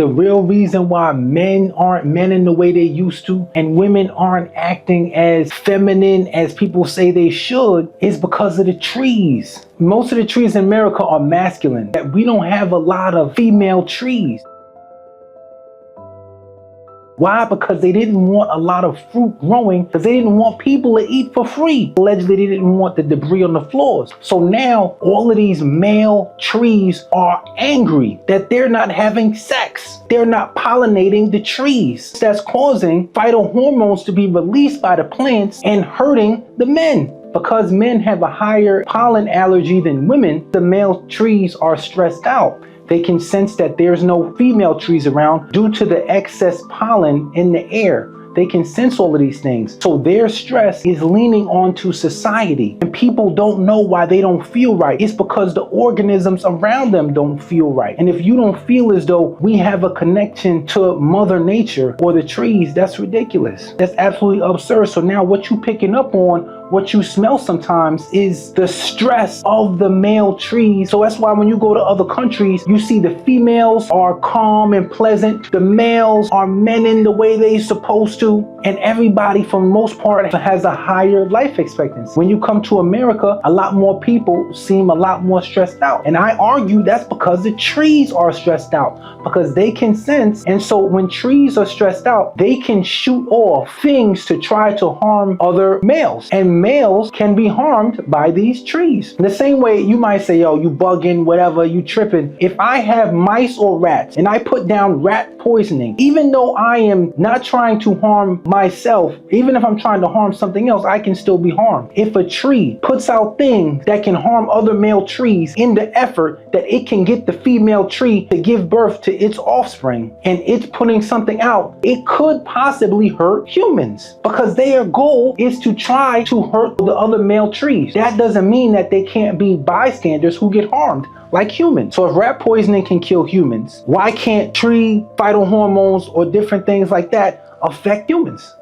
The real reason why men aren't men in the way they used to and women aren't acting as feminine as people say they should is because of the trees. Most of the trees in America are masculine. That we don't have a lot of female trees. Why? Because they didn't want a lot of fruit growing, because they didn't want people to eat for free. Allegedly, they didn't want the debris on the floors. So now all of these male trees are angry that they're not having sex. They're not pollinating the trees. That's causing phytohormones to be released by the plants and hurting the men. Because men have a higher pollen allergy than women, the male trees are stressed out. They can sense that there's no female trees around due to the excess pollen in the air. They can sense all of these things. So their stress is leaning onto society. And people don't know why they don't feel right. It's because the organisms around them don't feel right. And if you don't feel as though we have a connection to Mother Nature or the trees, that's ridiculous. That's absolutely absurd. So now what you picking up on, what you smell sometimes is the stress of the male trees. So that's why when you go to other countries, you see the females are calm and pleasant. The males are men in the way they're supposed to. And everybody, for the most part, has a higher life expectancy. When you come to America, a lot more people seem a lot more stressed out. And I argue that's because the trees are stressed out, because they can sense. And so when trees are stressed out, they can shoot off things to try to harm other males. And males can be harmed by these trees. In the same way you might say, yo, you bugging, whatever, you tripping. If I have mice or rats and I put down rat poisoning, even though I am not trying to harm myself, even if I'm trying to harm something else, I can still be harmed. If a tree puts out things that can harm other male trees in the effort that it can get the female tree to give birth to its offspring, and it's putting something out, it could possibly hurt humans because their goal is to try to hurt the other male trees. That doesn't mean that they can't be bystanders who get harmed like humans. So if rat poisoning can kill humans, why can't tree phytohormones or different things like that affect humans?